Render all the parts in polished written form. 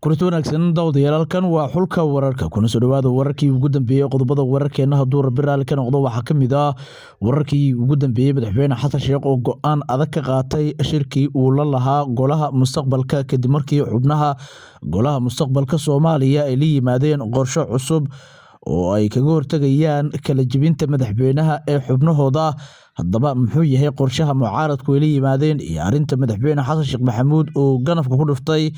kulanti wanaagsan daawadayaal waa xulka wararka kuna soo dhawaada wararkii ugu dambeeyay qodobada wararkeena haduu Rabbi raali ka noqdo waxa kamid ah wararkii ugu dambeeyay madaxweyne Xasan Sheekh oo go'aan adag ka qaatay shirkii uu la lahaa golaha mustaqbalka kadib markii xubnaha golaha mustaqbalka Soomaaliya ay la yimaadeen qorshe cusub oo ay kaga hortagayaan kala jibinta madaxweynaha ee xubnahooda. haddaba muxuu yahay qorshaha mucaaradku ay la yimaadeen iyo arinta madaxweyne Xasan Sheekh Maxamuud oo ganafka ku dhuftay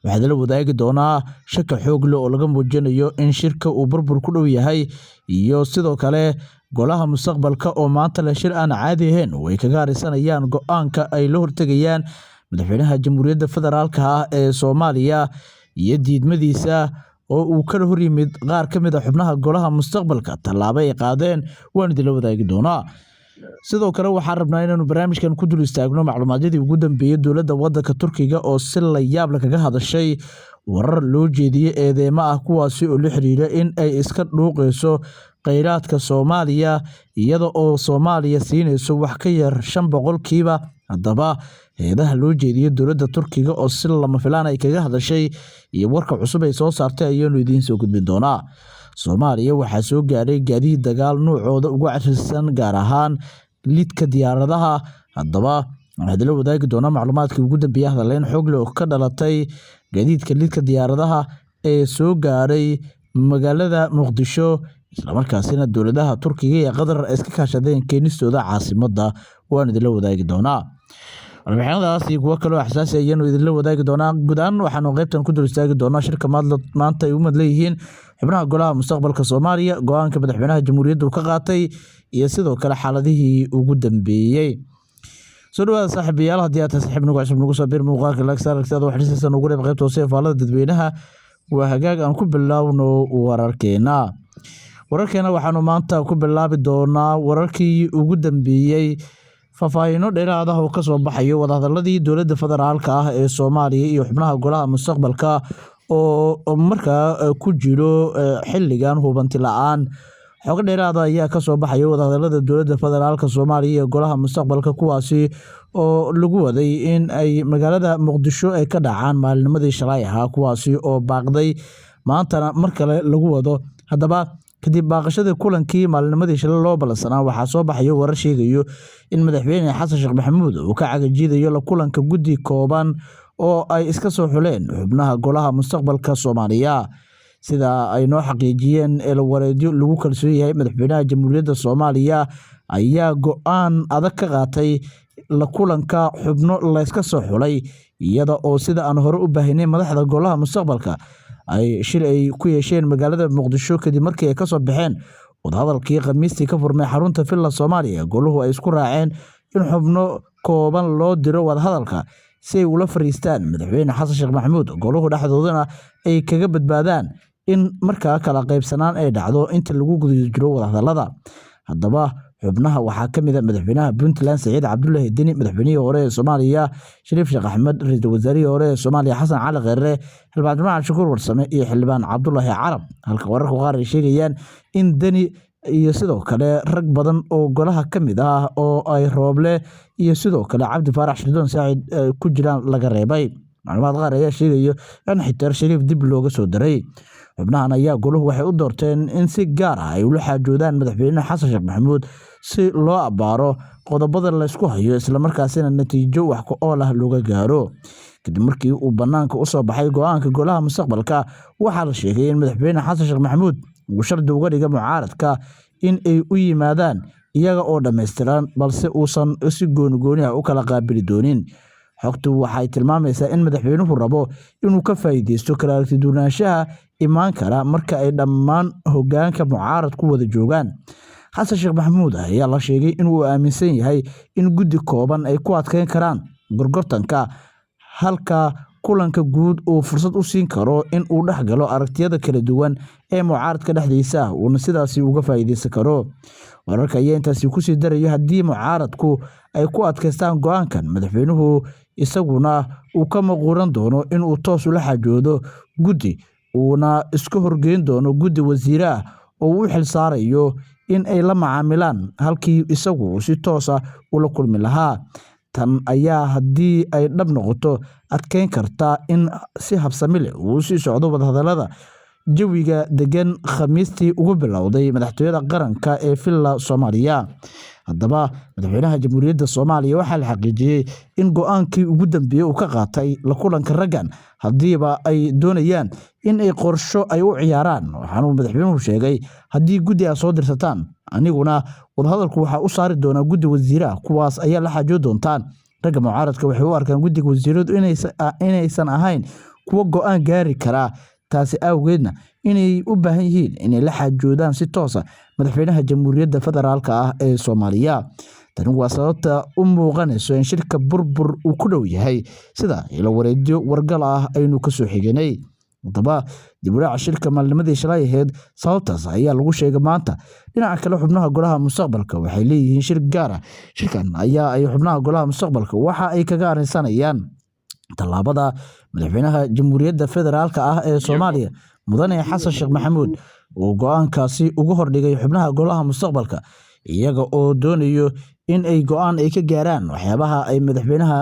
waxaa la wadaagi doonaa shaka xoog leh oo laga muujinayo in shirka uu burbur ku dhow yahay iyo sidoo kale golaha mustaqbalka oo maanta la shir aan caadi ahayn way kaga harisanayaan go'aanka ay la hortagayaan madaxweynaha Jamhuuriyadda Federaalka ah ee Soomaaliya iyo diidmadiisa oo uu kala hor yimid qaar kamid ah xubnaha golaha mustaqbalka tallaabo ay qaadeen waan idin la wadaagi doonaa. sidoo kale waxaan rabnaa inaanu barnaamijkan ku dul istaagno macluumaadkii ugu dambeeyay dowladda waddanka Turkiga oo si la yaab leh kaga hadashay warar loo jeediyay eedeymo ah kuwaasi oo la xiriira in ay iska dhuuqayso kheyraadka Soomaaliya iyada oo Soomaaliya siinayso wax ka yar 5%. haddaba heedaha loo jeediyay dowladda Turkiga oo si lama filaan ay kaga hadashay iyo warka cusub ay soo saartay ayaanu idiin soo gudbin doonaa. Soomaaliya waxaa soo gaaray gaadiid dagaal noocooda ugu casrisan gaar ahaan lidka diyaaradaha. haddaba waxaa la wadaagi doonaa macluumaadkii ugu dambeeyay hadaleyn xoog leh oo ka dhalatay gaadiidka lidka diyaaradaha ee soo gaaray magaalada Muqdisho isla markaasina dowladaha Turkiga iyo Qatar ay iska kaashadeen keenistooda caasimadda waan idin la wadaagi doonaa. warbixinadaas iyo kuwa kale oo xasaasi ah ayaanu idin la wadaagi doonaa. guud ahaan waxaanu qaybtan ku dul istaagi doonaa shirka maanta ay u madleeyihiin xubnaha golaha mustaqbalka Soomaaliya go'aanka madaxweynaha jamhuuriyadda ka qaatay iyo sidoo kale xaaladihii ugu dambeeyay. soo dhawaada saaxiibayaal haddii aad saaxiib nagu cusub nagu soo bir muuqaalka laagsaaragtida wax xiisan ugu leeb qaybta hoose ee faalada dadweynaha waa hagaag aan ku bilaawno wararkeena waxaanu maanta ku bilaabi doonaa wararkii ugu dambeeyay faahfaahinno dheeraad ah oo ka soo baxayo wadahadaladii dowladda federaalka ah ee Soomaaliya iyo xubnaha golaha mustaqbalka oo markaa ku jiro xilligan hubanti la'aan. xog dheeraad ah ayaa ka soo baxayo wadahadalada dowladda federaalka Soomaaliya iyo golaha mustaqbalka kuwaasi oo lagu waday in ay magaalada Muqdisho ay ka dhacaan maalinimadii shalay ahaa kuwaasi oo baaqday maantana mar kale lagu wado. haddaba kadib baaqashada kulankii maalinimadii shalay loo ballansanaa waxaa soo baxayo warar sheegayo in madaxweyne Xasan Sheekh Maxamuud uu ka cagajiidayo la kulanka guddi kooban oo ay iska soo xuleen xubnaha golaha mustaqbalka Soomaaliya sida ay noo xaqiijiyeen wareedyo lagu kalsoon yahay. madaxweynaha Jamhuuriyadda Soomaaliya ayaa go'aan adag ka qaatay la kulanka xubno la iska soo xulay iyada oo sida aan hore u baahinay madaxda golaha mustaqbalka ay shir ay ku yeesheen magaalada Muqdisho kadib markii ay ka soo baxeen wadahadalkii Khamiistii ka furmay xarunta Villa Soomaaliya. goluhu ay isku raaceen in xubno kooban loo diro wadahadalka si ay ula fariistaan madaxweyne Xasan Sheekh Maxamuud goluhu dhexdoodana ay kaga badbaadaan in markaa kala qaybsanaan ay dhacdo inta lagu guda jiro wadahadalada. haddaba xubnaha waxaa kamid ah madaxweynaha Puntland Saciid Cabdullaahi Deni, madaxweynihii hore ee Soomaaliya Shariif Sheekh Axmed, ra'iisul wasaarihii hore ee Soomaaliya Xasan Cali Kheyre, xildhibaan Jamaal Shukuur Warsame iyo xildhibaan Cabdullaahi Carab. halka wararka qaar ay sheegayaan in Deni iyo sidoo kale rag badan oo golaha kamid ah oo ay Rooble iyo sidoo kale Cabdi Faarax Shirdoon Saacid ku jiraan laga reebay. macluumaad qaar ayaa sheegayo in xitaa Shariif dib looga soo daray. xubnahan ayaa goluhu waxay u doorteen in si gaar ah ay ula xaajoodaan madaxweyne Xasan Sheekh Maxamuud si loo abaaro qodobada la isku hayo isla markaasina natiijo wax ku ool ah looga gaaro. kadib markii uu banaanka u soo baxay go'aanka golaha mustaqbalka waxaa la sheegay in madaxweyne Xasan Sheekh Maxamuud uu shardi uga dhigay mucaaradka in ay u yimaadaan iyaga oo dhameystiran balse uusan si gooni ah u kala qaabili doonin. xogtu waxay tilmaamaysaa in madaxweynuhu rabo inuu ka faa'iideysto kala aragti duwanaanshaha imaan kara marka ay dhammaan hoggaanka mucaaradku wada joogaan. Xasan Sheekh Maxamuud ayaa la sheegay inuu aaminsan yahay in guddi kooban ay ku adkeyn karaan gorgortanka halka kulanka guud uu fursad u siin karo in uu dhex galo aragtiyada kala duwan ee mucaaradka dhexdiisa uuna sidaasi uga faa'iideysan karo. wararka ayaa intaasi ku sii daraya haddii mucaaradku ay ku adkeystaan go'aankan madaxweynuhu isaguna uu ka maquuran doono in uu toos ula xajoodo guddi uuna iska horgeyn doono guddi wasiire ah oo uu xil saarayo in ay la macaamilaan halkii isagu si toos ah ula kulmi lahaa. tan ayaa haddii ay dhab noqoto adkeyn karta in si habsami leh uu sii socdo wadahadalada jawiga degan khamiistii ugu bilowday madaxtooyada qaranka ee Villa Soomaaliya. Haddaba madaxweynaha Jamhuuriyadda Soomaaliya waxaa la xaqiijiyay in go'aankii ugu dambeeyay uu ka qaatay la kulanka raggan haddiiba ay doonayaan in ay qorsho ay u ciyaaraan. Waxaana madaxweynuhu sheegay haddii guddi ay soo dirsataan aniguna wadahadalku waxa u saari doonaa guddi wasiiraha kuwaas ayaa la xaajoon doontaan. Ragga mucaaradka waxay u arkaan guddiga wasiiradu inaysan ahayn kuwo go'aan gaari kara taasi awgeedna inay u baahan yihiin inay la xaajoodaan si toos ah madaxweynaha Jamhuuriyadda Federaalka ah ee Soomaaliya. Tani waa sababta u muuqanayso in shirka burbur uu ku dhow yahay sida ilo wareedyo wargal ah aynu ka soo xiganay. Haddaba dib u dhaca shirka maalnimadii shalay ahayd sababtaas ayaa lagu sheegay maanta. Dhinaca kale xubnaha golaha mustaqbalka waxay leeyihiin shir gaar ah. Shirkan ayaa ay xubnaha golaha mustaqbalka waxa ay kaga arrinsanayaan tallaabada madaxweynaha Jamhuuriyadda Federaalka ah ee Soomaaliya Mudane Xasan Sheekh Maxamuud oo go'aankaasi ugu hordhigay xubnaha golaha mustaqbalka iyaga oo doonayo in ay go'aan ay ka gaaraan waxyaabaha ay madaxweynaha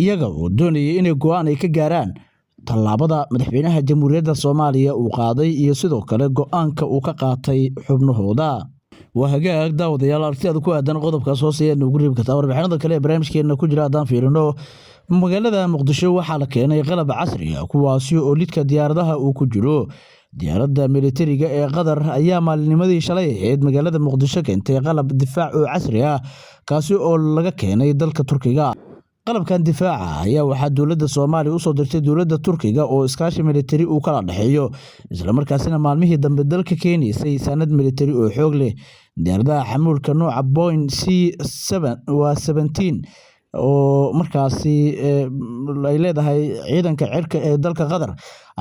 iyaga oo doonayay inay go'aan ay ka gaaraan tallaabada madaxweynaha Jamhuuriyadda Soomaaliya uu qaaday iyo sidoo kale go'aanka uu ka qaatay xubnahooda. waa hagaag daawadayaal aragtida ku aadan qodobkaas hoose ee ugu riib kartaa warbixinada kale ee barnaamijkeena ku jira haddaan fiirino magaalada Muqdisho waxaa la keenay qalab casri ah kuwaasi oo lidka diyaaradaha uu ku jiro. Diyaaradda militariga ee Qatar ayaa maalinimadii shalay ahayd magaalada Muqdisho keentay qalab difaac oo casri ah kaasi oo laga keenay dalka Turkiga. qalabkan difaaca ayaa waxaa dowladda Soomaaliya u soo dirtay dowladda Turkiga oo iskaashi militari uu kala dhaxeeyo isla markaasina maalmihii dambe dalka keenaysay sanad militari oo xoog leh. Diyaaradaha xamuulka nooca Boeing C-17 oo markaasi ay leedahay ciidanka cirka ee dalka Qatar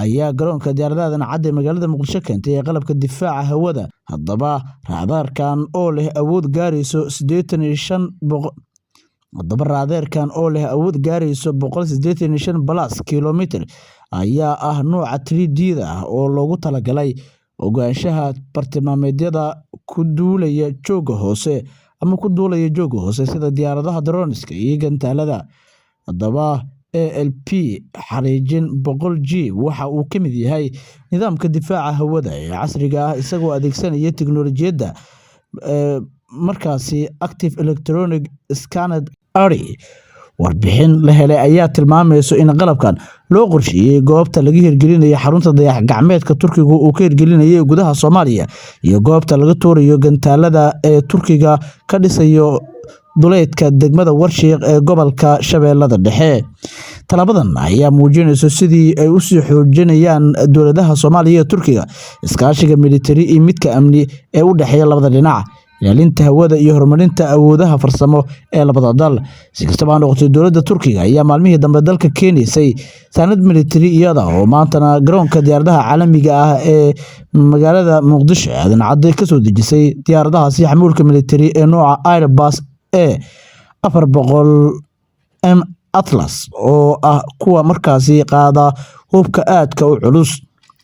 ayaa garoonka diyaaradaha cadde magaalada Muqdisho keentay qalabka difaaca hawada. Haddaba raadarkan oo leh awood gaarayso 185 kilomitir ayaa ah nooca 3D ah oo loogu talagalay ogaanshaha bartilmaameedyada ku duulaya jooga hoose sida diyaaradaha droniska iyo gantaalada. Haddaba ALP xariijin 100G waxa uu ka mid yahay nidaamka difaaca hawada ee casriga ah isagoo adeegsanaya tiknoolajiyadda markaasi Active Electronic Scanned Array. Warbixin la helay ayaa tilmaamayso in qalabkan loo qorsheeyay goobta laga hirgelinayo xarunta dayax gacmeedka Turkiga uu ka hirgelinayo gudaha Soomaaliya iyo goobta laga tuurayo gantaalada ee Turkiga ka dhisayo duleedka degmada Warshiiq ee gobolka Shabeellada Dhexe. Talaabadan ayaa muujinaysa sidii ay u sii xoojinayaan dowladaha Soomaaliya iyo Turkiga iskaashiga militari iyo midka amni ee u dhexeeya labada dhinac, ilaalinta hawada iyo horumarinta awoodaha farsamo ee labada dal. Si kastaba ha noqotee dowladda Turkiga ayaa maalmihii dambe dalka keenaysay sanad militari iyada oo maantana garoonka diyaaradaha caalamiga ah ee magaalada Muqdisho aadan cadde ka soo dejisay diyaaradahaasi xamuulka militari ee nooca Airbus A400M Atlas oo ah kuwa markaasi qaada hubka aadka u culus.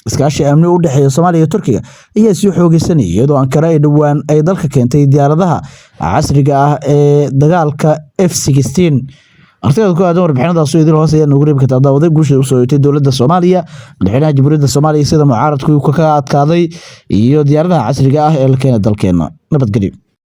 Iskaashi amni u dhexeeya Soomaaliya iyo Turkiga ayaa sii xoogeysanaya iyadoo Ankara ay dhowaan ay dalka keentay diyaaradaha casriga ah ee dagaalka F-16. aragtida ku aadan warbixinadaas oo idil hoose ayaa ugu riib kartaa daawaday guusha u soo yeetay dowladda Soomaaliya madaxweynaha Jamhuuriyadda Soomaaliya sida mucaaradku ka adkaaday iyo diyaaradaha casriga ah ee la keenay dalkeena. Nabadgelyo.